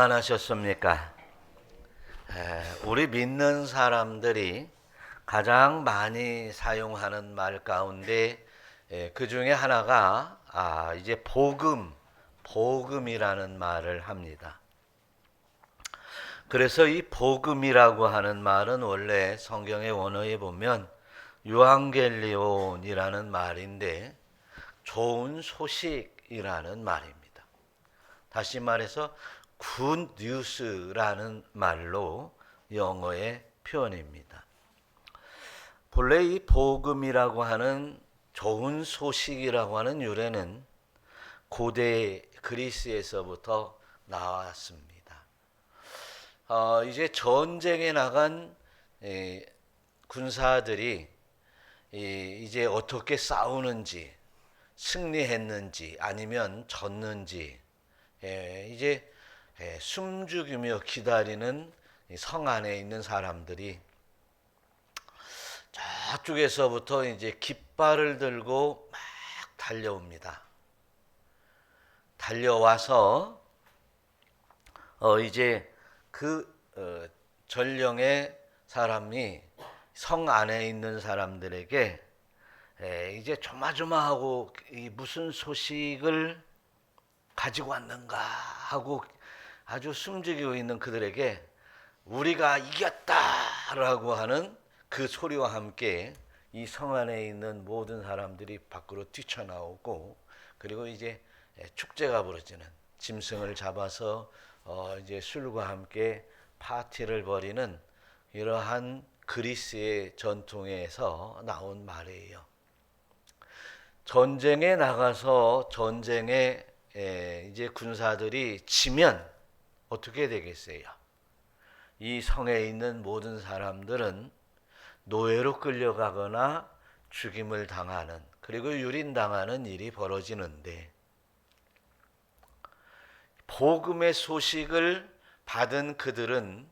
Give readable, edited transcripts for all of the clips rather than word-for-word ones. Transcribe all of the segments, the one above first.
안하셨습니까? 우리 믿는 사람들이 가장 많이 사용하는 말 가운데 그 중에 하나가 이제 복음이라는 말을 합니다. 그래서 이 복음이라고 하는 말은 원래 성경의 원어에 보면 유앙겔리온이라는 말인데 좋은 소식이라는 말입니다. 다시 말해서 굿 뉴스라는 말로 영어의 표현입니다. 본래 이 복음이라고 하는 좋은 소식이라고 하는 유래는 고대 그리스에서부터 나왔습니다. 이제 전쟁에 나간 군사들이 이제 어떻게 싸우는지, 승리했는지 아니면 졌는지 이제 숨죽이며 기다리는 성 안에 있는 사람들이 저쪽에서부터 이제 깃발을 들고 막 달려옵니다. 달려와서 이제 그 전령의 사람이 성 안에 있는 사람들에게 이제 조마조마하고 무슨 소식을 가지고 왔는가 하고 아주 숨죽이고 있는 그들에게 우리가 이겼다라고 하는 그 소리와 함께 이 성 안에 있는 모든 사람들이 밖으로 뛰쳐나오고, 그리고 이제 축제가 벌어지는, 짐승을 잡아서 이제 술과 함께 파티를 벌이는 이러한 그리스의 전통에서 나온 말이에요. 전쟁에 나가서 전쟁에 이제 군사들이 지면 어떻게 되겠어요? 이 성에 있는 모든 사람들은 노예로 끌려가거나 죽임을 당하는, 그리고 유린당하는 일이 벌어지는데, 복음의 소식을 받은 그들은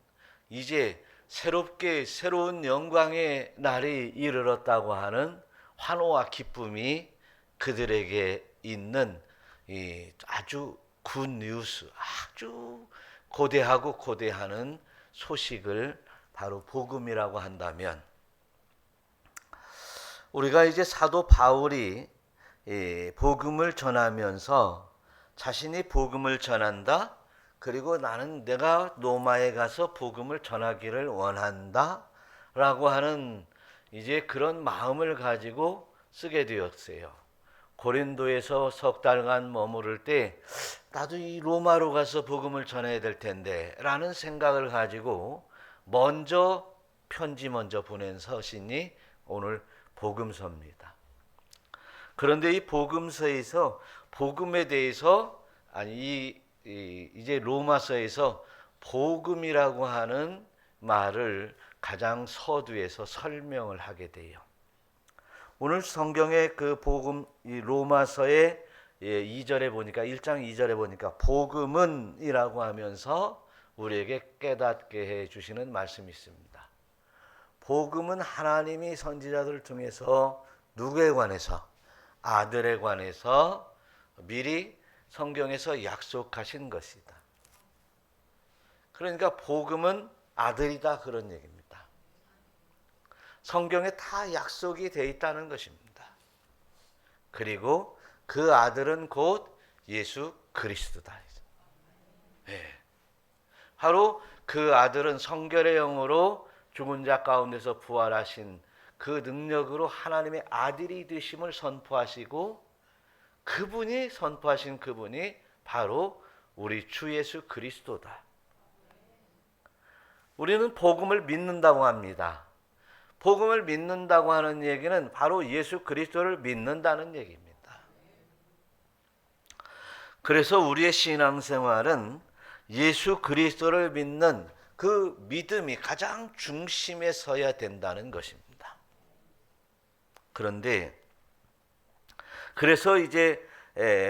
이제 새롭게 새로운 영광의 날이 이르렀다고 하는 환호와 기쁨이 그들에게 있는 이 아주 굿 뉴스, 아주 고대하는 소식을 바로 복음이라고 한다면, 우리가 이제 사도 바울이 복음을 전하면서 자신이 복음을 전한다, 그리고 내가 로마에 가서 복음을 전하기를 원한다 라고 하는 이제 그런 마음을 가지고 쓰게 되었어요. 고린도에서 석 달간 머무를 때 나도 이 로마로 가서 복음을 전해야 될 텐데 라는 생각을 가지고 편지 먼저 보낸 서신이 오늘 복음서입니다. 그런데 이 복음서에서 복음에 대해서 이제 로마서에서 복음이라고 하는 말을 가장 서두에서 설명을 하게 돼요. 오늘 성경의 그 복음, 이 로마서의 2절에 보니까, 1장 2절에 보니까 복음은이라고 하면서 우리에게 깨닫게 해 주시는 말씀이 있습니다. 복음은 하나님이 선지자들을 통해서 누구에 관해서? 아들에 관해서 미리 성경에서 약속하신 것이다. 그러니까 복음은 아들이다, 그런 얘기입니다. 성경에 다 약속이 되어 있다는 것입니다. 그리고 그 아들은 곧 예수 그리스도다. 네. 바로 그 아들은 성결의 영으로 죽은 자 가운데서 부활하신 그 능력으로 하나님의 아들이 되심을 선포하시고, 선포하신 그분이 바로 우리 주 예수 그리스도다. 우리는 복음을 믿는다고 합니다. 복음을 믿는다고 하는 얘기는 바로 예수 그리스도를 믿는다는 얘기입니다. 그래서 우리의 신앙생활은 예수 그리스도를 믿는 그 믿음이 가장 중심에 서야 된다는 것입니다. 그래서 이제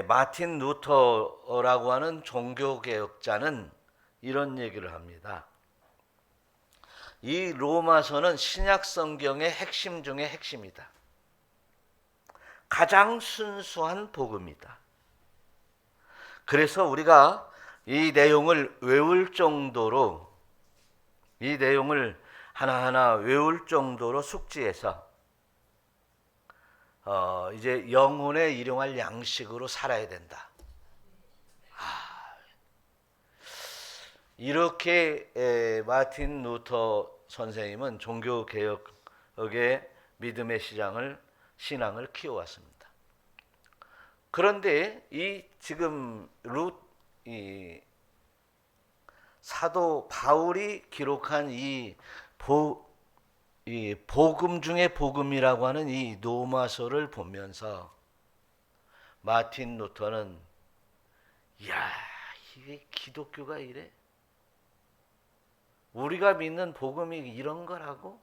마틴 루터라고 하는 종교개혁자는 이런 얘기를 합니다. 이 로마서는 신약 성경의 핵심 중의 핵심이다. 가장 순수한 복음이다. 그래서 우리가 이 내용을 외울 정도로, 이 내용을 하나하나 외울 정도로 숙지해서 이제 영혼에 일용할 양식으로 살아야 된다. 이렇게 마틴 루터 선생님은 종교개혁의 믿음의 신앙을 키워왔습니다. 그런데 이 지금 이 사도 바울이 기록한 이 복음 중의 복음이라고 하는 이 로마서를 보면서 마틴 루터는 야, 이게 기독교가 이래? 우리가 믿는 복음이 이런 거라고?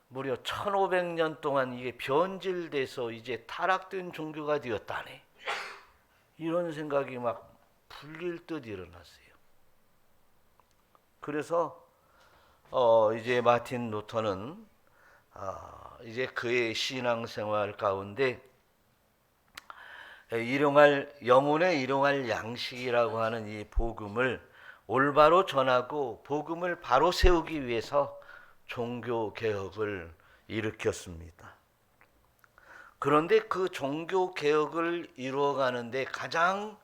무려 1500년 동안 이게 변질돼서 이제 타락된 종교가 되었다네. 이런 생각이 막 불릴 듯 일어났어요. 그래서 이제 마틴 루터는 이제 그의 신앙생활 가운데 영혼에 일용할 양식이라고 하는 이 복음을 올바로 전하고 복음을 바로 세우기 위해서 종교 개혁을 일으켰습니다. 그런데 그 종교 개혁을 이루어가는데 가장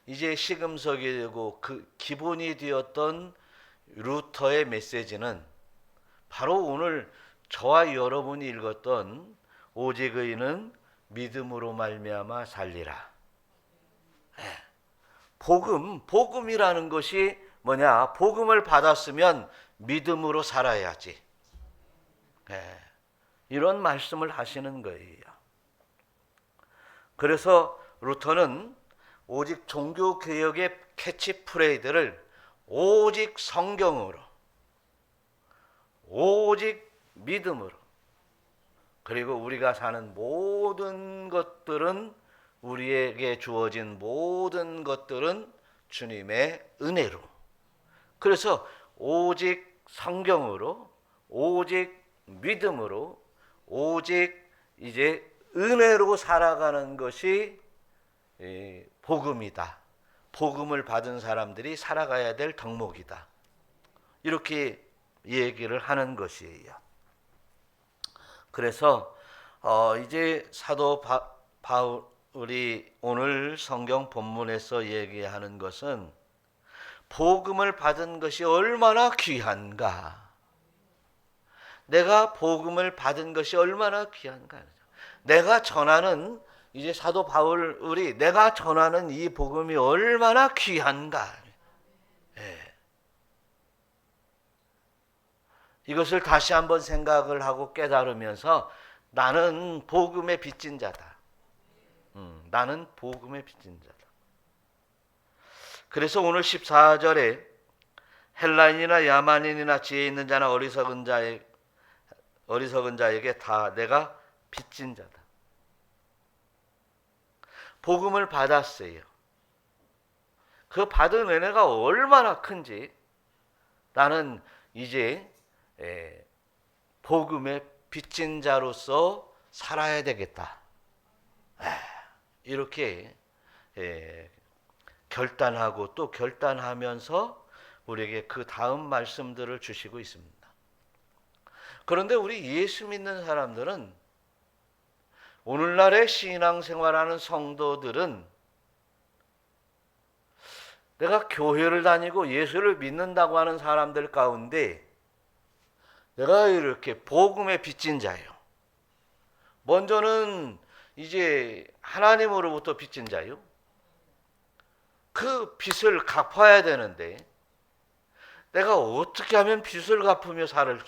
이제 시금석이 되고 그 기본이 되었던 루터의 메시지는 바로 오늘 저와 여러분이 읽었던 오직 의인은 믿음으로 말미암아 살리라. 복음이라는 것이 뭐냐? 복음을 받았으면 믿음으로 살아야지. 이런 말씀을 하시는 거예요. 그래서 루터는 오직 종교개혁의 캐치프레이즈를 오직 성경으로, 오직 믿음으로, 그리고 우리가 사는 모든 것들은, 우리에게 주어진 모든 것들은 주님의 은혜로, 그래서 오직 성경으로, 오직 믿음으로, 오직 이제 은혜로 살아가는 것이 복음이다. 복음을 받은 사람들이 살아가야 될 덕목이다. 이렇게 얘기를 하는 것이에요. 그래서 이제 사도 바울이 오늘 성경 본문에서 얘기하는 것은 복음을 받은 것이 얼마나 귀한가. 내가 복음을 받은 것이 얼마나 귀한가. 내가 전하는, 이제 사도 바울이 내가 전하는 이 복음이 얼마나 귀한가. 이것을 다시 한번 생각을 하고 깨달으면서 나는 복음의 빚진 자다. 나는 복음의 빚진 자다. 그래서 오늘 14절에 헬라인이나 야만인이나 지혜 있는 자나 어리석은 자에게 다 내가 빚진 자다. 복음을 받았어요. 그 받은 은혜가 얼마나 큰지 나는 이제 복음의 빚진 자로서 살아야 되겠다. 이렇게 결단하고 또 결단하면서 우리에게 그 다음 말씀들을 주시고 있습니다. 그런데 우리 예수 믿는 사람들은, 오늘날의 신앙생활하는 성도들은 내가 교회를 다니고 예수를 믿는다고 하는 사람들 가운데 내가 이렇게 복음의 빚진 자예요. 먼저는 이제 하나님으로부터 빚진 자요. 그 빚을 갚아야 되는데 내가 어떻게 하면 빚을 갚으며 살을까?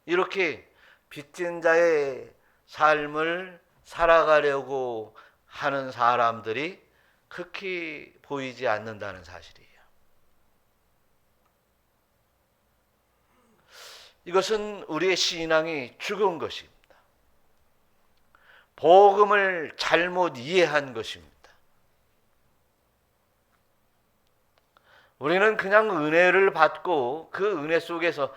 이렇게 빚진 자의 삶을 살아가려고 하는 사람들이 극히 보이지 않는다는 사실이에요. 이것은 우리의 신앙이 죽은 것입니다. 복음을 잘못 이해한 것입니다. 우리는 그냥 은혜를 받고 그 은혜 속에서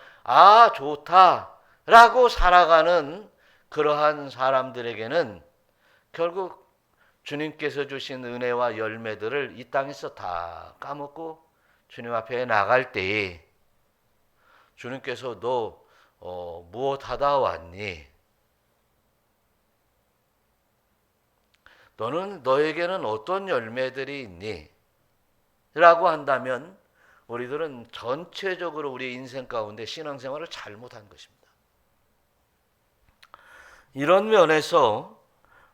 좋다라고 살아가는 그러한 사람들에게는 결국 주님께서 주신 은혜와 열매들을 이 땅에서 다 까먹고 주님 앞에 나갈 때에 주님께서 너 무엇 하다 왔니? 너에게는 어떤 열매들이 있니? 라고 한다면 우리들은 전체적으로 우리 인생 가운데 신앙생활을 잘못한 것입니다. 이런 면에서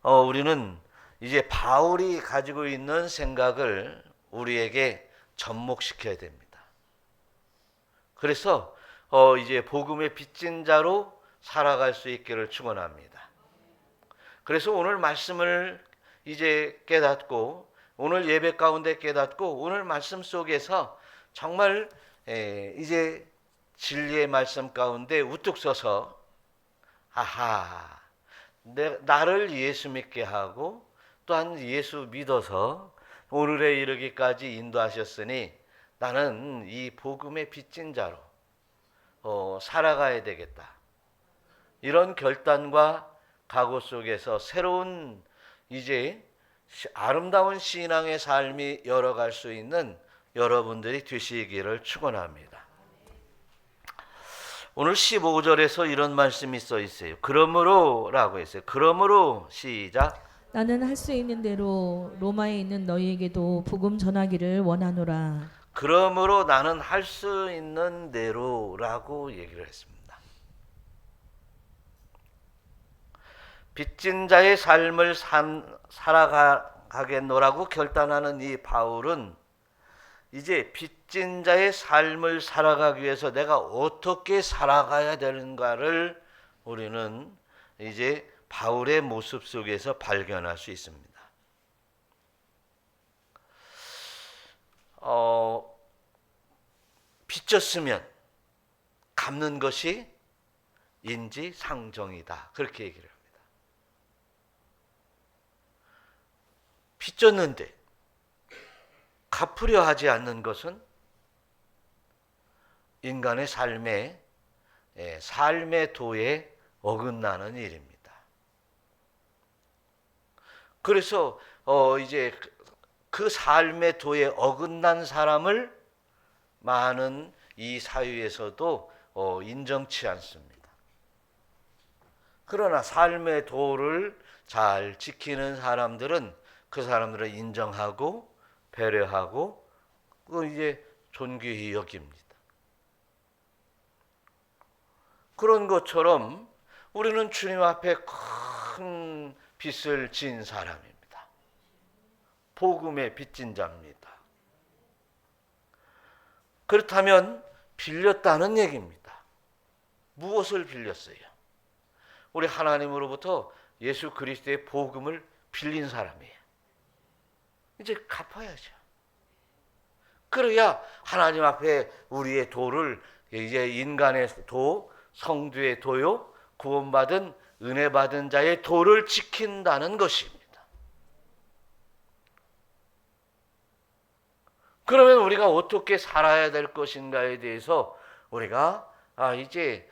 우리는 이제 바울이 가지고 있는 생각을 우리에게 접목시켜야 됩니다. 그래서 이제 복음의 빚진 자로 살아갈 수 있기를 축원합니다. 그래서 오늘 말씀을 이제 깨닫고 오늘 예배 가운데 깨닫고 오늘 말씀 속에서 정말 이제 진리의 말씀 가운데 우뚝 서서 아하, 나를 예수 믿게 하고 또한 예수 믿어서 오늘에 이르기까지 인도하셨으니 나는 이 복음의 빚진 자로 살아가야 되겠다. 이런 결단과 각오 속에서 새로운 이제 아름다운 신앙의 삶이 열어갈 수 있는 여러분들이 되시기를 축원합니다. 오늘 15절에서 이런 말씀이 써 있어요. 그러므로 라고 했어요. 그러므로 시작. 나는 할 수 있는 대로 로마에 있는 너희에게도 복음 전하기를 원하노라. 그러므로 나는 할 수 있는 대로라고 얘기를 했습니다. 빚진 자의 삶을 살아가겠노라고 결단하는 이 바울은 이제 빚진 자의 삶을 살아가기 위해서 내가 어떻게 살아가야 되는가를 우리는 이제 바울의 모습 속에서 발견할 수 있습니다. 빚졌으면 갚는 것이 인지상정이다. 그렇게 얘기를 합니다. 빚졌는데 갚으려 하지 않는 것은 인간의 삶의 도에 어긋나는 일입니다. 그래서 이제 그 삶의 도에 어긋난 사람을 많은 이 사회에서도 인정치 않습니다. 그러나 삶의 도를 잘 지키는 사람들은 그 사람들을 인정하고 배려하고 이제 존귀히 여깁니다. 그런 것처럼 우리는 주님 앞에 큰 빚을 진 사람입니다. 복음의 빚진 자입니다. 그렇다면 빌렸다는 얘기입니다. 무엇을 빌렸어요? 우리 하나님으로부터 예수 그리스도의 복음을 빌린 사람이에요. 이제 갚아야죠. 그래야 하나님 앞에 우리의 도를 이제 인간의 도, 성도의 도요, 구원받은 은혜 받은 자의 도를 지킨다는 것입니다. 그러면 우리가 어떻게 살아야 될 것인가에 대해서 우리가 이제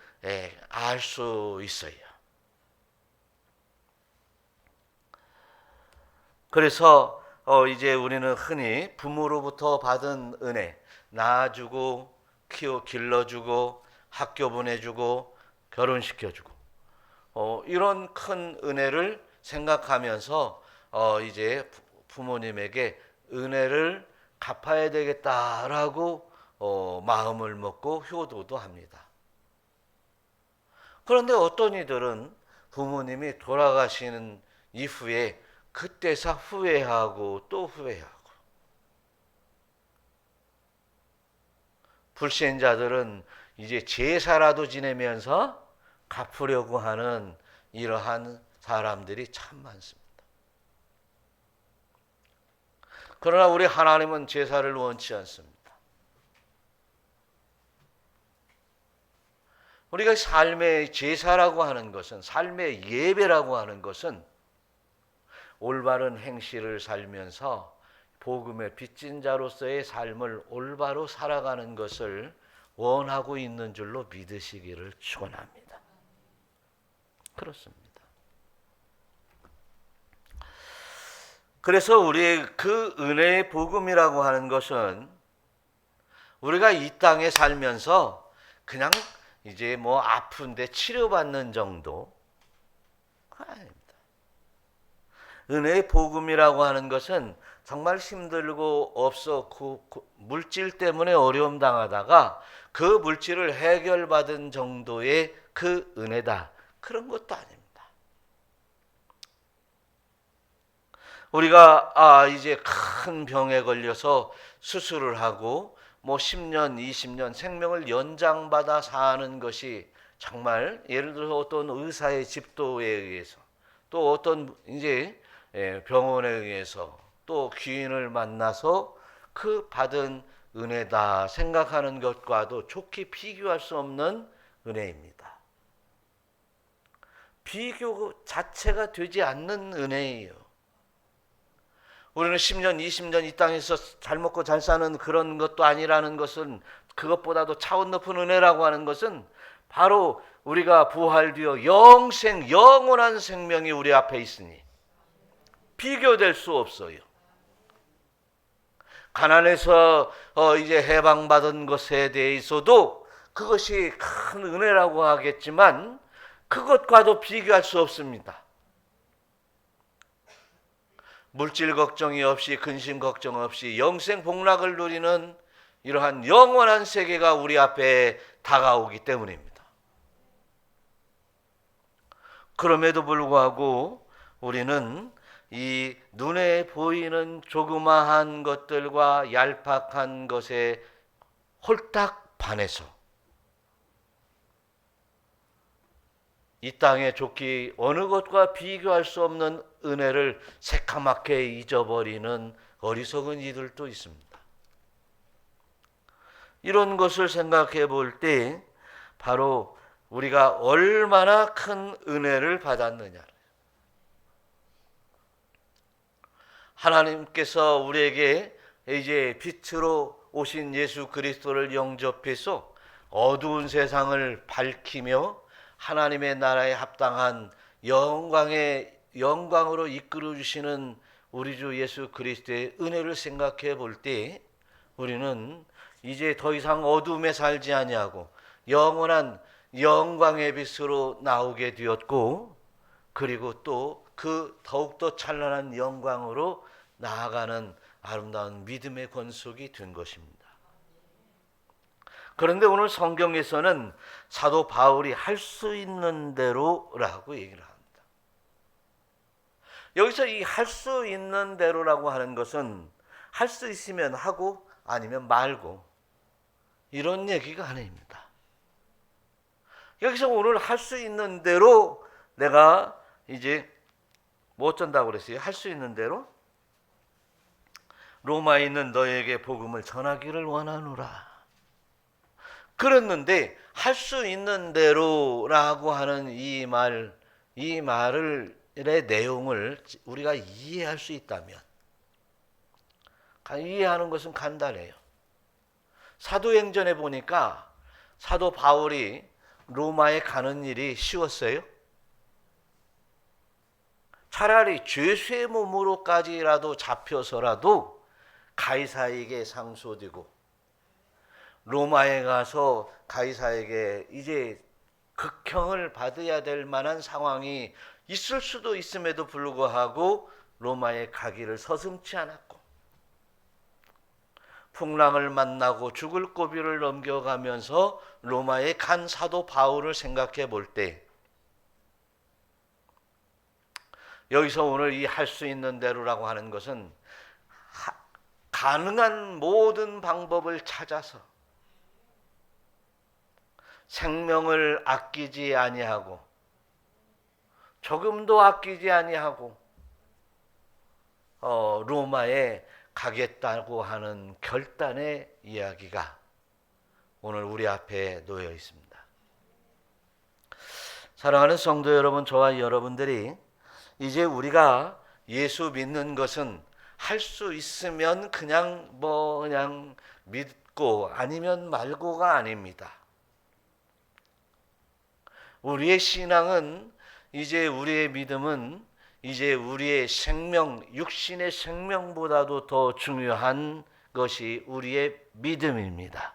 알 수 있어요. 그래서 이제 우리는 흔히 부모로부터 받은 은혜, 낳아주고 길러주고 학교 보내주고 결혼시켜주고 이런 큰 은혜를 생각하면서 이제 부모님에게 은혜를 갚아야 되겠다라고 마음을 먹고 효도도 합니다. 그런데 어떤 이들은 부모님이 돌아가시는 이후에 그때서 후회하고 또 후회하고, 불신자들은 이제 제사라도 지내면서 갚으려고 하는 이러한 사람들이 참 많습니다. 그러나 우리 하나님은 제사를 원치 않습니다. 우리가 삶의 제사라고 하는 것은, 삶의 예배라고 하는 것은 올바른 행실을 살면서 복음의 빚진 자로서의 삶을 올바로 살아가는 것을 원하고 있는 줄로 믿으시기를 축원합니다. 그렇습니다. 그래서 우리의 그 은혜의 복음이라고 하는 것은 우리가 이 땅에 살면서 그냥 이제 뭐 아픈데 치료받는 정도 아닙니다. 은혜의 복음이라고 하는 것은 정말 힘들고 없어 물질 때문에 어려움 당하다가 그 물질을 해결받은 정도의 그 은혜다. 그런 것도 아닙니다. 우리가 이제 큰 병에 걸려서 수술을 하고 뭐 10년, 20년 생명을 연장받아 사는 것이 정말 예를 들어서 어떤 의사의 집도에 의해서 또 어떤 이제 병원에 의해서 또 귀인을 만나서 그 받은 은혜다 생각하는 것과도 좋게 비교할 수 없는 은혜입니다. 비교 자체가 되지 않는 은혜예요. 우리는 10년, 20년 이 땅에서 잘 먹고 잘 사는 그런 것도 아니라는 것은 그것보다도 차원 높은 은혜라고 하는 것은 바로 우리가 부활되어 영생, 영원한 생명이 우리 앞에 있으니 비교될 수 없어요. 가난해서 이제 해방받은 것에 대해서도 그것이 큰 은혜라고 하겠지만 그것과도 비교할 수 없습니다. 물질 걱정이 없이 근심 걱정 없이 영생 복락을 누리는 이러한 영원한 세계가 우리 앞에 다가오기 때문입니다. 그럼에도 불구하고 우리는 이 눈에 보이는 조그마한 것들과 얄팍한 것에 홀딱 반해서 이 땅에 좋기 어느 것과 비교할 수 없는 은혜를 새카맣게 잊어버리는 어리석은 이들도 있습니다. 이런 것을 생각해 볼 때 바로 우리가 얼마나 큰 은혜를 받았느냐. 하나님께서 우리에게 이제 빛으로 오신 예수 그리스도를 영접해서 어두운 세상을 밝히며 하나님의 나라에 합당한 영광으로 이끌어 주시는 우리 주 예수 그리스도의 은혜를 생각해 볼 때 우리는 이제 더 이상 어둠에 살지 아니하고 영원한 영광의 빛으로 나오게 되었고, 그리고 또 그 더욱더 찬란한 영광으로 나아가는 아름다운 믿음의 권속이 된 것입니다. 그런데 오늘 성경에서는 사도 바울이 할 수 있는 대로라고 얘기를 합니다. 여기서 이 할 수 있는 대로라고 하는 것은 할 수 있으면 하고 아니면 말고 이런 얘기가 아닙니다. 여기서 오늘 할 수 있는 대로 내가 이제 뭐 어쩐다고 그랬어요? 할 수 있는 대로 로마에 있는 너에게 복음을 전하기를 원하노라. 그랬는데 할 수 있는 대로라고 하는 이 말의 내용을 우리가 이해할 수 있다면, 이해하는 것은 간단해요. 사도행전에 보니까 사도 바울이 로마에 가는 일이 쉬웠어요? 차라리 죄수의 몸으로까지라도 잡혀서라도 가이사에게 상소되고 로마에 가서 가이사에게 이제 극형을 받아야 될 만한 상황이 있을 수도 있음에도 불구하고 로마에 가기를 서슴지 않았고, 풍랑을 만나고 죽을 고비를 넘겨가면서 로마에 간 사도 바울을 생각해 볼 때, 여기서 오늘 이 할 수 있는 대로라고 하는 것은 가능한 모든 방법을 찾아서 생명을 아끼지 아니하고 조금도 아끼지 아니하고 로마에 가겠다고 하는 결단의 이야기가 오늘 우리 앞에 놓여 있습니다. 사랑하는 성도 여러분, 저와 여러분들이 이제 우리가 예수 믿는 것은 할 수 있으면 그냥 믿고 아니면 말고가 아닙니다. 우리의 신앙은, 이제 우리의 믿음은 이제 우리의 생명, 육신의 생명보다도 더 중요한 것이 우리의 믿음입니다.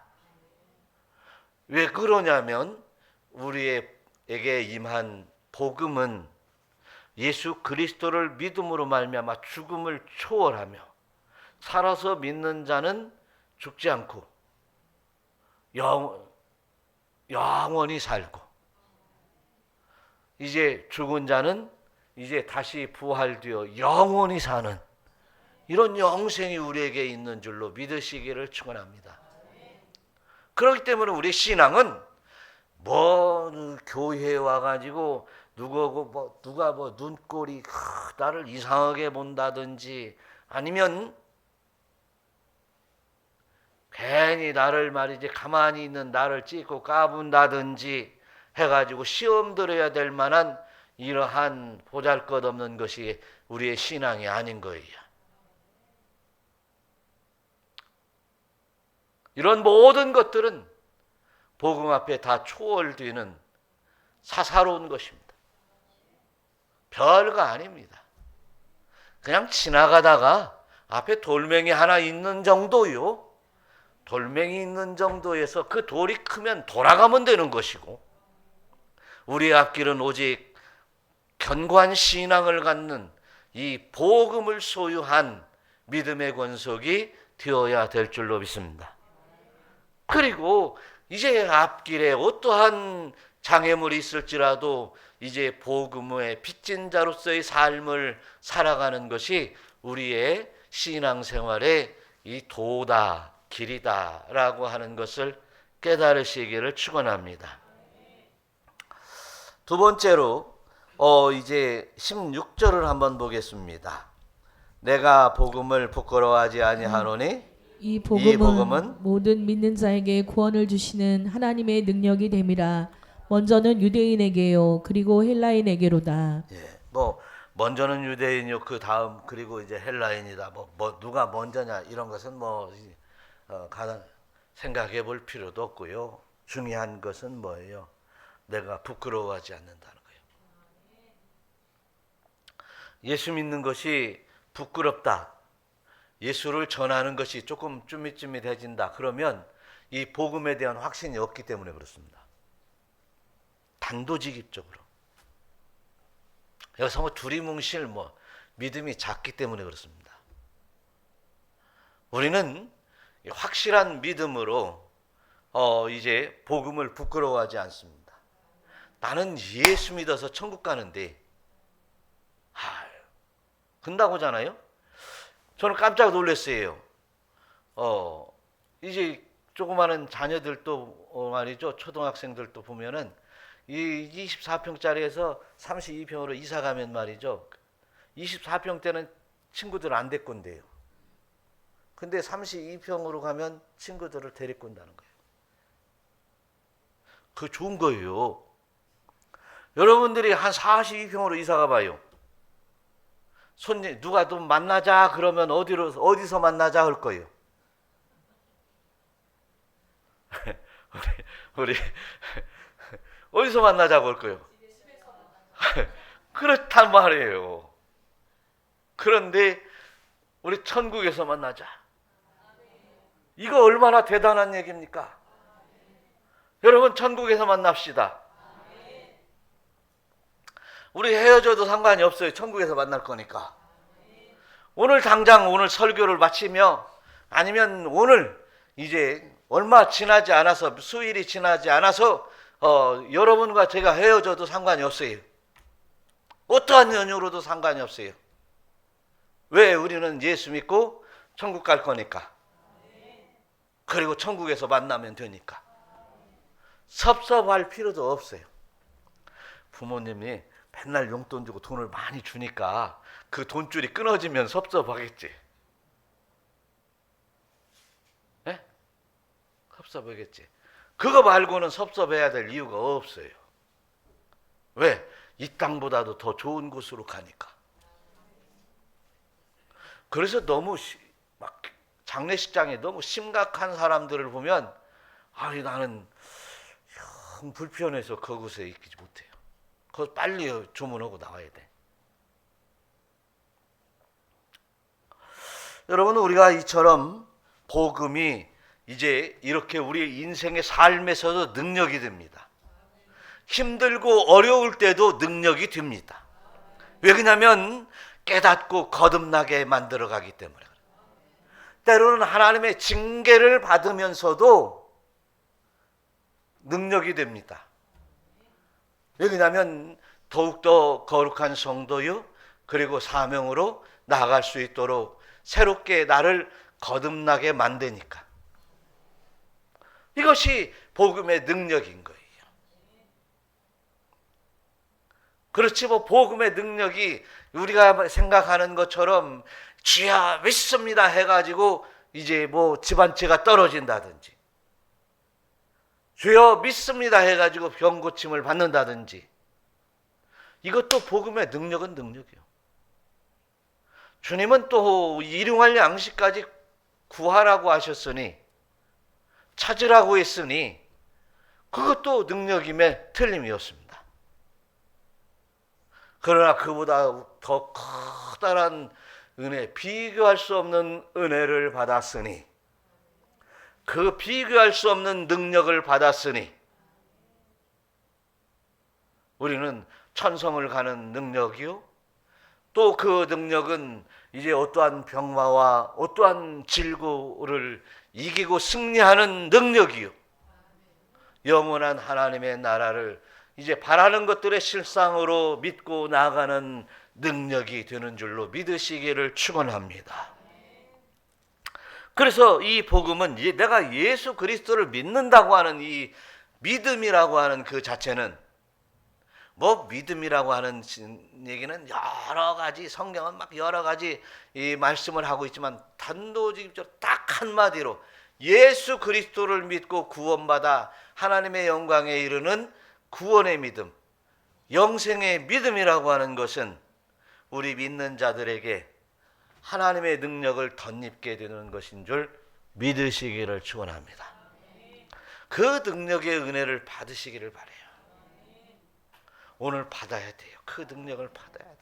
왜 그러냐면 우리에게 임한 복음은 예수 그리스도를 믿음으로 말미암아 죽음을 초월하며 살아서 믿는 자는 죽지 않고 영원히 살고, 이제 죽은 자는 이제 다시 부활되어 영원히 사는 이런 영생이 우리에게 있는 줄로 믿으시기를 축원합니다. 그렇기 때문에 우리 신앙은 교회에 와가지고 누가 눈꼴이 나를 이상하게 본다든지, 아니면 괜히 나를 말이지 가만히 있는 나를 찍고 까분다든지 해가지고 시험 들어야 될 만한 이러한 보잘것없는 것이 우리의 신앙이 아닌 거예요. 이런 모든 것들은 복음 앞에 다 초월되는 사사로운 것입니다. 별거 아닙니다. 그냥 지나가다가 앞에 돌멩이 하나 있는 정도요. 돌멩이 있는 정도에서 그 돌이 크면 돌아가면 되는 것이고, 우리의 앞길은 오직 견고한 신앙을 갖는 이 복음을 소유한 믿음의 권속이 되어야 될 줄로 믿습니다. 그리고 이제 앞길에 어떠한 장애물이 있을지라도 이제 복음의 빚진 자로서의 삶을 살아가는 것이 우리의 신앙생활의 이 도다, 길이다라고 하는 것을 깨달으시기를 축원합니다. 두 번째로 이제 16절을 한번 보겠습니다. 내가 복음을 부끄러워하지 아니하노니 이 복음은 복음은 모든 믿는 자에게 구원을 주시는 하나님의 능력이 됨이라. 먼저는 유대인에게요, 그리고 헬라인에게로다. 먼저는 유대인이요, 그 다음 그리고 이제 헬라인이다. 누가 먼저냐 이런 것은 생각해 볼 필요도 없고요. 중요한 것은 뭐예요? 내가 부끄러워하지 않는다는 거예요. 예수 믿는 것이 부끄럽다, 예수를 전하는 것이 조금 쭈밋쭈밋해진다, 그러면 이 복음에 대한 확신이 없기 때문에 그렇습니다. 단도직입적으로. 여기서 두리뭉실 믿음이 작기 때문에 그렇습니다. 우리는 확실한 믿음으로 이제 복음을 부끄러워하지 않습니다. 나는 예수 믿어서 천국 가는데 근다고잖아요. 저는 깜짝 놀랐어요. 이제 조그마한 자녀들도 말이죠, 초등학생들도 보면은 이 24평짜리에서 32평으로 이사 가면 말이죠, 24평 때는 친구들 안 데리고 온대요. 근데 32평으로 가면 친구들을 데리고 온다는 거예요. 그거 좋은 거예요. 여러분들이 한 42평으로 이사 가봐요. 손님 누가 좀 만나자 그러면 어디서 만나자 할 거예요. 우리 어디서 만나자고 할 거예요. 그렇단 말이에요. 그런데 우리 천국에서 만나자. 이거 얼마나 대단한 얘기입니까? 여러분, 천국에서 만납시다. 우리 헤어져도 상관이 없어요. 천국에서 만날 거니까. 오늘 당장 오늘 설교를 마치며, 아니면 오늘 이제 얼마 지나지 않아서, 수일이 지나지 않아서 여러분과 제가 헤어져도 상관이 없어요. 어떠한 연유로도 상관이 없어요. 왜? 우리는 예수 믿고 천국 갈 거니까. 그리고 천국에서 만나면 되니까. 섭섭할 필요도 없어요. 부모님이 맨날 용돈 주고 돈을 많이 주니까 그 돈줄이 끊어지면 섭섭하겠지. 네? 섭섭하겠지. 그거 말고는 섭섭해야 될 이유가 없어요. 왜? 이 땅보다도 더 좋은 곳으로 가니까. 그래서 너무 장례식장에 너무 심각한 사람들을 보면 나는 영 불편해서 그곳에 있지 못해요. 그거 빨리 주문하고 나와야 돼. 여러분, 우리가 이처럼 복음이 이제 이렇게 우리 인생의 삶에서도 능력이 됩니다. 힘들고 어려울 때도 능력이 됩니다. 왜 그러냐면 깨닫고 거듭나게 만들어가기 때문에. 때로는 하나님의 징계를 받으면서도 능력이 됩니다. 왜 그러냐면 더욱더 거룩한 성도요, 그리고 사명으로 나아갈 수 있도록 새롭게 나를 거듭나게 만드니까. 이것이 복음의 능력인 거예요. 그렇지, 뭐 복음의 능력이 우리가 생각하는 것처럼 주야 믿습니다 해가지고 이제 뭐 집안채가 떨어진다든지, 주여 믿습니다 해가지고 병 고침을 받는다든지, 이것도 복음의 능력은 능력이요. 주님은 또 일용할 양식까지 구하라고 하셨으니, 찾으라고 했으니 그것도 능력임에 틀림이 없습니다. 그러나 그보다 더 커다란 은혜, 비교할 수 없는 은혜를 받았으니, 그 비교할 수 없는 능력을 받았으니 우리는 천성을 가는 능력이요, 또 그 능력은 이제 어떠한 병마와 어떠한 질고를 이기고 승리하는 능력이요, 영원한 하나님의 나라를 이제 바라는 것들의 실상으로 믿고 나아가는 능력이 되는 줄로 믿으시기를 축원합니다. 그래서 이 복음은 내가 예수 그리스도를 믿는다고 하는 이 믿음이라고 하는 그 자체는, 뭐 믿음이라고 하는 얘기는 여러 가지, 성경은 막 여러 가지 이 말씀을 하고 있지만 단도직입적으로 딱 한마디로 예수 그리스도를 믿고 구원받아 하나님의 영광에 이르는 구원의 믿음, 영생의 믿음이라고 하는 것은 우리 믿는 자들에게 하나님의 능력을 덧입게 되는 것인 줄 믿으시기를 축원합니다. 그 능력의 은혜를 받으시기를 바라요. 오늘 받아야 돼요. 그 능력을 받아야 돼요.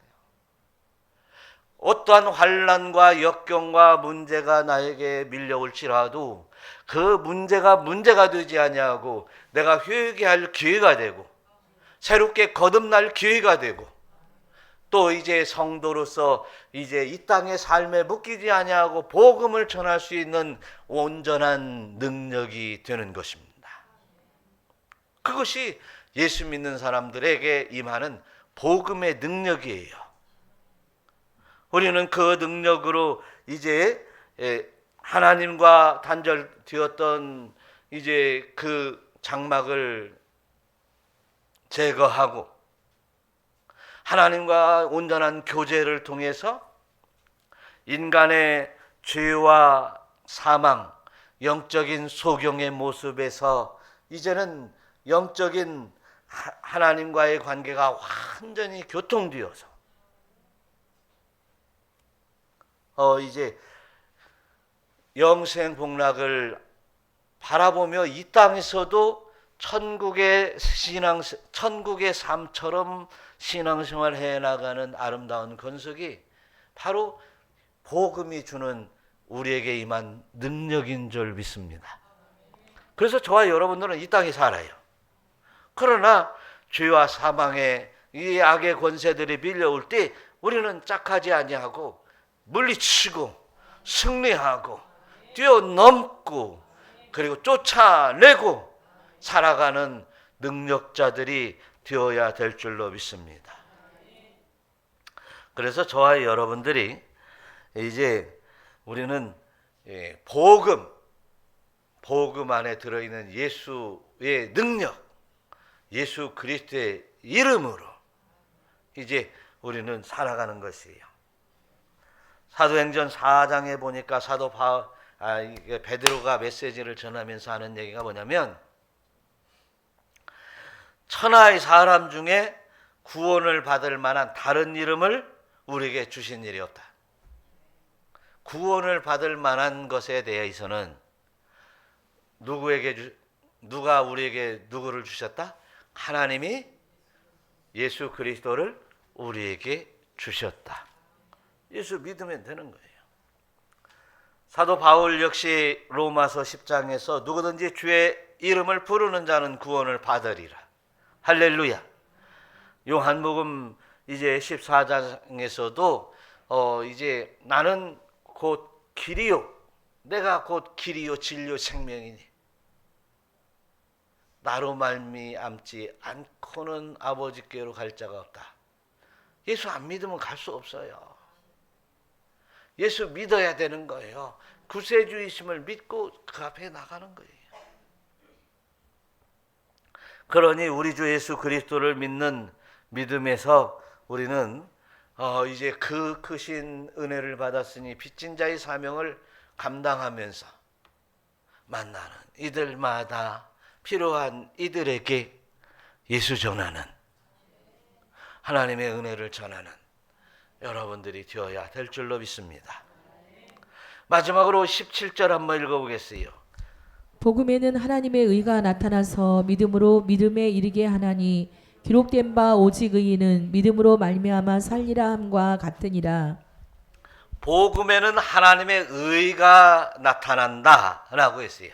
어떠한 환난과 역경과 문제가 나에게 밀려올지라도 그 문제가 되지 아니하고 내가 회개할 기회가 되고 새롭게 거듭날 기회가 되고 또 이제 성도로서 이제 이 땅의 삶에 묶이지 아니하고 복음을 전할 수 있는 온전한 능력이 되는 것입니다. 그것이 예수 믿는 사람들에게 임하는 복음의 능력이에요. 우리는 그 능력으로 이제 하나님과 단절되었던 이제 그 장막을 제거하고 하나님과 온전한 교제를 통해서 인간의 죄와 사망, 영적인 소경의 모습에서 이제는 영적인 하나님과의 관계가 완전히 교통되어서 이제 영생 복락을 바라보며 이 땅에서도 천국의 삶처럼 신앙생활 해나가는 아름다운 건석이 바로 복음이 주는 우리에게 임한 능력인 줄 믿습니다. 그래서 저와 여러분들은 이 땅에 살아요. 그러나 죄와 사망의 이 악의 권세들이 밀려올 때 우리는 짝하지 아니하고 물리치고 승리하고 뛰어넘고 그리고 쫓아내고 살아가는 능력자들이 되어야 될 줄로 믿습니다. 그래서 저와 여러분들이 이제 우리는 복음 안에 들어있는 예수의 능력, 예수 그리스도의 이름으로 이제 우리는 살아가는 것이에요. 사도행전 4장에 보니까 베드로가 메시지를 전하면서 하는 얘기가 뭐냐면, 천하의 사람 중에 구원을 받을 만한 다른 이름을 우리에게 주신 일이 없다. 구원을 받을 만한 것에 대해서는 누가 우리에게 누구를 주셨다? 하나님이 예수 그리스도를 우리에게 주셨다. 예수 믿으면 되는 거예요. 사도 바울 역시 로마서 10장에서 누구든지 주의 이름을 부르는 자는 구원을 받으리라. 할렐루야. 요한복음 이제 14장에서도 이제 나는 곧 길이요, 내가 곧 길이요 진리요 생명이니 나로 말미암지 않고는 아버지께로 갈 자가 없다. 예수 안 믿으면 갈 수 없어요. 예수 믿어야 되는 거예요. 구세주이심을 믿고 그 앞에 나가는 거예요. 그러니 우리 주 예수 그리스도를 믿는 믿음에서 우리는 이제 그 크신 은혜를 받았으니 빚진 자의 사명을 감당하면서 만나는 이들마다 필요한 이들에게 예수 전하는, 하나님의 은혜를 전하는 여러분들이 되어야 될 줄로 믿습니다. 마지막으로 17절 한번 읽어보겠어요. 복음에는 하나님의 의가 나타나서 믿음으로 믿음에 이르게 하나니 기록된 바 오직 의인은 믿음으로 말미암아 살리라 함과 같으니라. 복음에는 하나님의 의가 나타난다라고 했어요.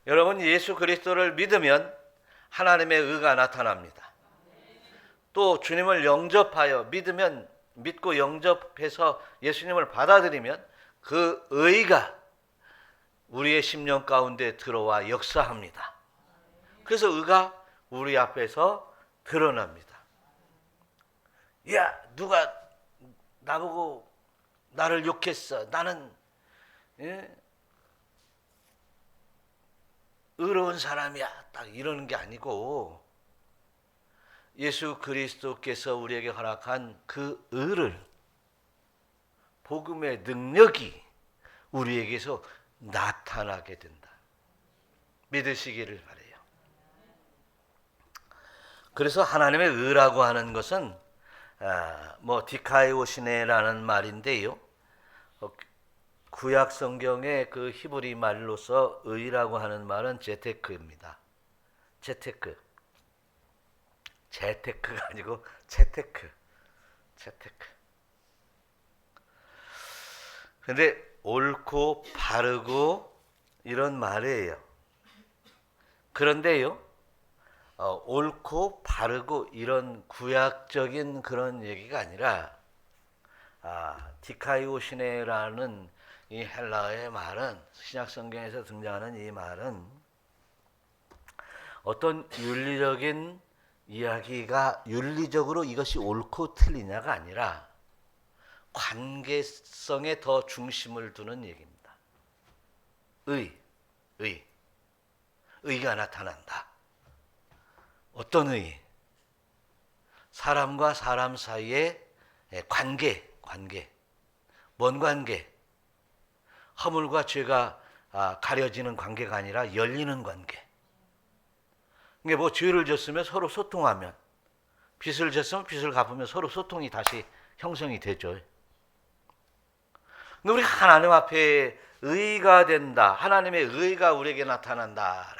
여러분, 예수 그리스도를 믿으면 하나님의 의가 나타납니다. 또 주님을 영접하여 믿고 영접해서 예수님을 받아들이면 그 의가 우리의 심령 가운데 들어와 역사합니다. 그래서 의가 우리 앞에서 드러납니다. 야, 누가 나보고 나를 욕했어. 나는 의로운 사람이야. 딱 이러는 게 아니고 예수 그리스도께서 우리에게 허락한 그 의를, 복음의 능력이 우리에게서 나타나게 된다. 믿으시기를 바라요. 그래서 하나님의 의라고 하는 것은 디카이오시네라는 말인데요. 구약 성경의 그 히브리 말로서 의라고 하는 말은 제테크입니다. 제테크가 아니고 채테크. 근데 옳고 바르고 이런 말이에요. 그런데요, 옳고 바르고 이런 구약적인 그런 얘기가 아니라 디카이오시네라는 이 헬라어의 말은, 신약 성경에서 등장하는 이 말은 어떤 윤리적인 이야기가 윤리적으로 이것이 옳고 틀리냐가 아니라 관계성에 더 중심을 두는 얘기입니다. 의가 나타난다. 어떤 의? 사람과 사람 사이의 관계. 뭔 관계? 허물과 죄가 가려지는 관계가 아니라 열리는 관계. 이게 뭐 죄를 졌으면 서로 소통하면, 빚을 졌으면 빚을 갚으면 서로 소통이 다시 형성이 되죠. 근데 우리가 하나님 앞에 의가 된다. 하나님의 의가 우리에게 나타난다.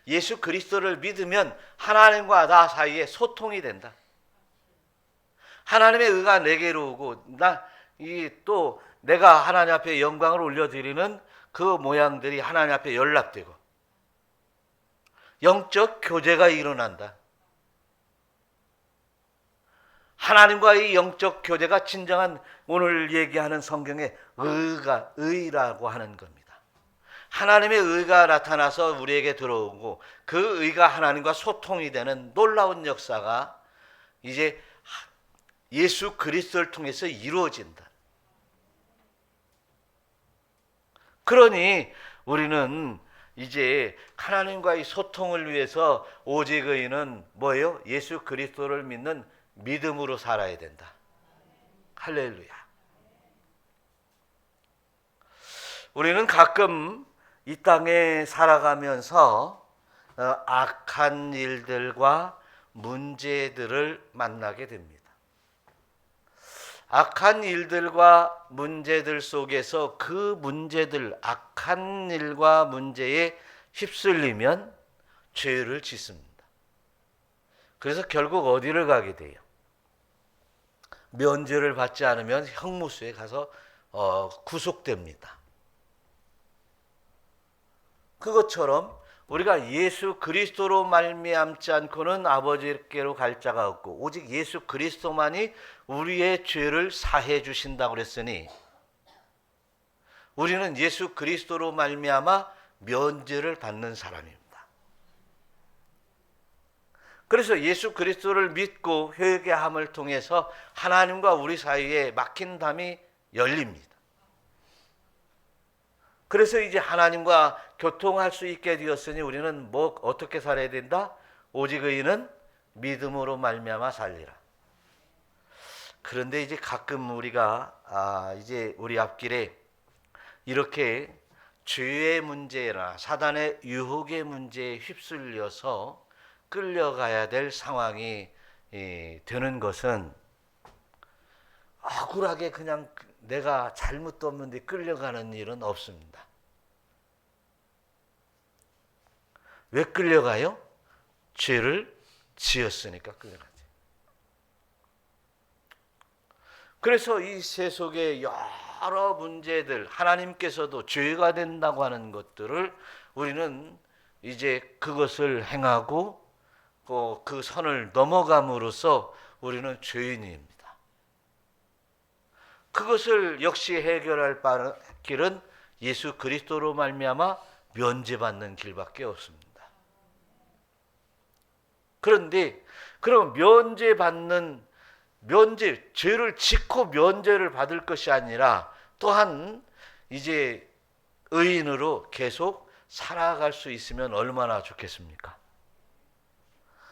예수 그리스도를 믿으면 하나님과 나 사이에 소통이 된다. 하나님의 의가 내게로 오고 또 내가 하나님 앞에 영광을 올려드리는 그 모양들이 하나님 앞에 연락되고 영적 교제가 일어난다. 하나님과의 영적 교제가 진정한 오늘 얘기하는 성경의 의라고 하는 겁니다. 하나님의 의가 나타나서 우리에게 들어오고 그 의가 하나님과 소통이 되는 놀라운 역사가 이제 예수 그리스도를 통해서 이루어진다. 그러니 우리는 이제 하나님과의 소통을 위해서 오직 의인은 뭐예요? 예수 그리스도를 믿는 믿음으로 살아야 된다. 할렐루야. 우리는 가끔 이 땅에 살아가면서 악한 일들과 문제들을 만나게 됩니다. 악한 일들과 문제들 속에서 그 문제들, 악한 일과 문제에 휩쓸리면 죄를 짓습니다. 그래서 결국 어디를 가게 돼요? 면죄를 받지 않으면 형무소에 가서 구속됩니다. 그것처럼 우리가 예수 그리스도로 말미암지 않고는 아버지께로 갈 자가 없고 오직 예수 그리스도만이 우리의 죄를 사해 주신다고 그랬으니 우리는 예수 그리스도로 말미암아 면죄를 받는 사람입니다. 그래서 예수 그리스도를 믿고 회개함을 통해서 하나님과 우리 사이에 막힌 담이 열립니다. 그래서 이제 하나님과 교통할 수 있게 되었으니 우리는 어떻게 살아야 된다? 오직 의인은 믿음으로 말미암아 살리라. 그런데 이제 가끔 우리가 이제 우리 앞길에 이렇게 죄의 문제나 사단의 유혹의 문제에 휩쓸려서 끌려가야 될 상황이 되는 것은 억울하게 그냥 내가 잘못도 없는데 끌려가는 일은 없습니다. 왜 끌려가요? 죄를 지었으니까 끌려가지. 그래서 이 세속의 여러 문제들, 하나님께서도 죄가 된다고 하는 것들을 우리는 이제 그것을 행하고 그 선을 넘어감으로써 우리는 죄인입니다. 그것을 역시 해결할 길은 예수 그리스도로 말미암아 면죄받는 길밖에 없습니다. 그런데 그럼 죄를 짓고 면죄를 받을 것이 아니라 또한 이제 의인으로 계속 살아갈 수 있으면 얼마나 좋겠습니까?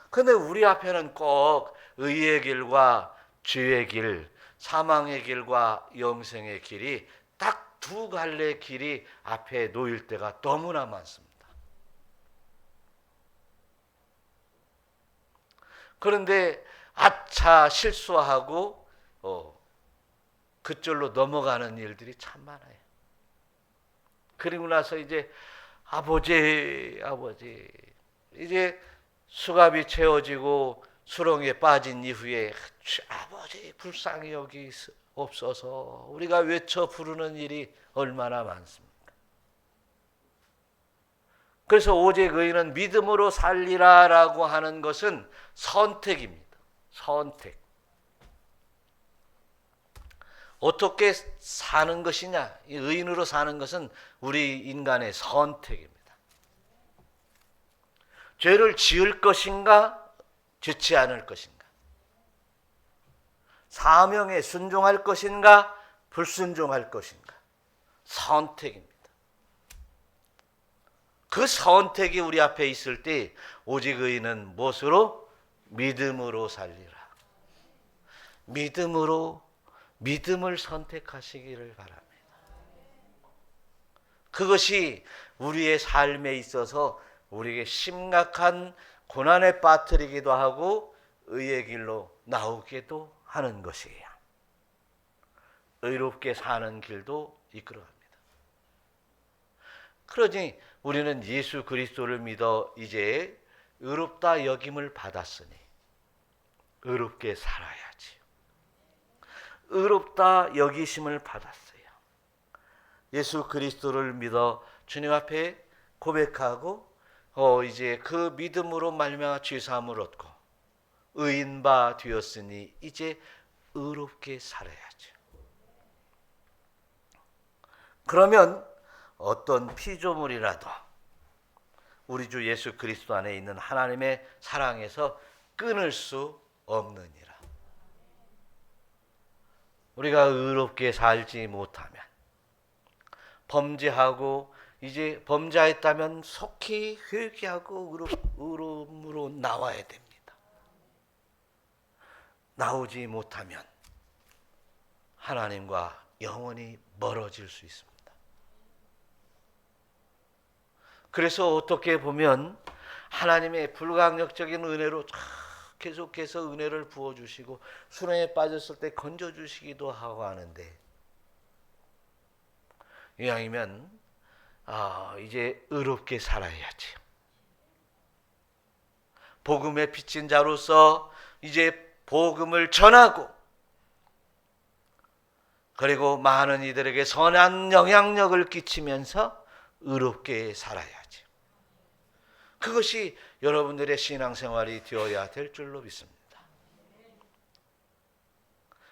근데 우리 앞에는 꼭 의의 길과 죄의 길, 사망의 길과 영생의 길이 딱 두 갈래 길이 앞에 놓일 때가 너무나 많습니다. 그런데 아차 실수하고 그쪽으로 넘어가는 일들이 참 많아요. 그리고 나서 이제 아버지 이제 수갑이 채워지고 수렁에 빠진 이후에 아버지 불쌍히 여기 없어서 우리가 외쳐 부르는 일이 얼마나 많습니까? 그래서 오직 의인은 믿음으로 살리라라고 하는 것은 선택입니다. 선택. 어떻게 사는 것이냐? 이 의인으로 사는 것은 우리 인간의 선택입니다. 죄를 지을 것인가? 짓지 않을 것인가? 사명에 순종할 것인가? 불순종할 것인가? 선택입니다. 그 선택이 우리 앞에 있을 때 오직 의인은 무엇으로? 믿음으로 살리라. 믿음을 선택하시기를 바랍니다. 그것이 우리의 삶에 있어서 우리에게 심각한 고난에 빠뜨리기도 하고 의의 길로 나오기도 하는 것이에요. 의롭게 사는 길도 이끌어갑니다. 그러니 우리는 예수 그리스도를 믿어 이제 의롭다 여김을 받았으니 의롭게 살아야지. 의롭다 여기심을 받았어요. 예수 그리스도를 믿어 주님 앞에 고백하고 이제 그 믿음으로 말미암아 죄 사함을 얻고 의인바 되었으니 이제 의롭게 살아야죠. 그러면 어떤 피조물이라도 우리 주 예수 그리스도 안에 있는 하나님의 사랑에서 끊을 수 없느니라. 우리가 의롭게 살지 못하면 범죄하고 이제 범죄했다면 속히 회개하고 의로움으로 나와야 됩니다. 나오지 못하면 하나님과 영원히 멀어질 수 있습니다. 그래서 어떻게 보면 하나님의 불강력적인 은혜로 계속해서 은혜를 부어주시고 수렁에 빠졌을 때 건져주시기도 하고 하는데 이왕이면 이제 의롭게 살아야지. 복음의 빚진 자로서 이제 복음을 전하고 그리고 많은 이들에게 선한 영향력을 끼치면서 의롭게 살아야지. 그것이 여러분들의 신앙생활이 되어야 될 줄로 믿습니다.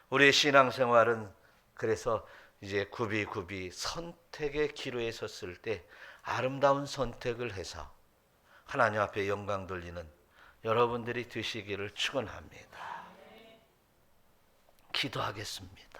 우리의 신앙생활은 그래서 이제 굽이굽이 선택의 기로에 섰을 때 아름다운 선택을 해서 하나님 앞에 영광 돌리는 여러분들이 되시기를 축원합니다. 기도하겠습니다.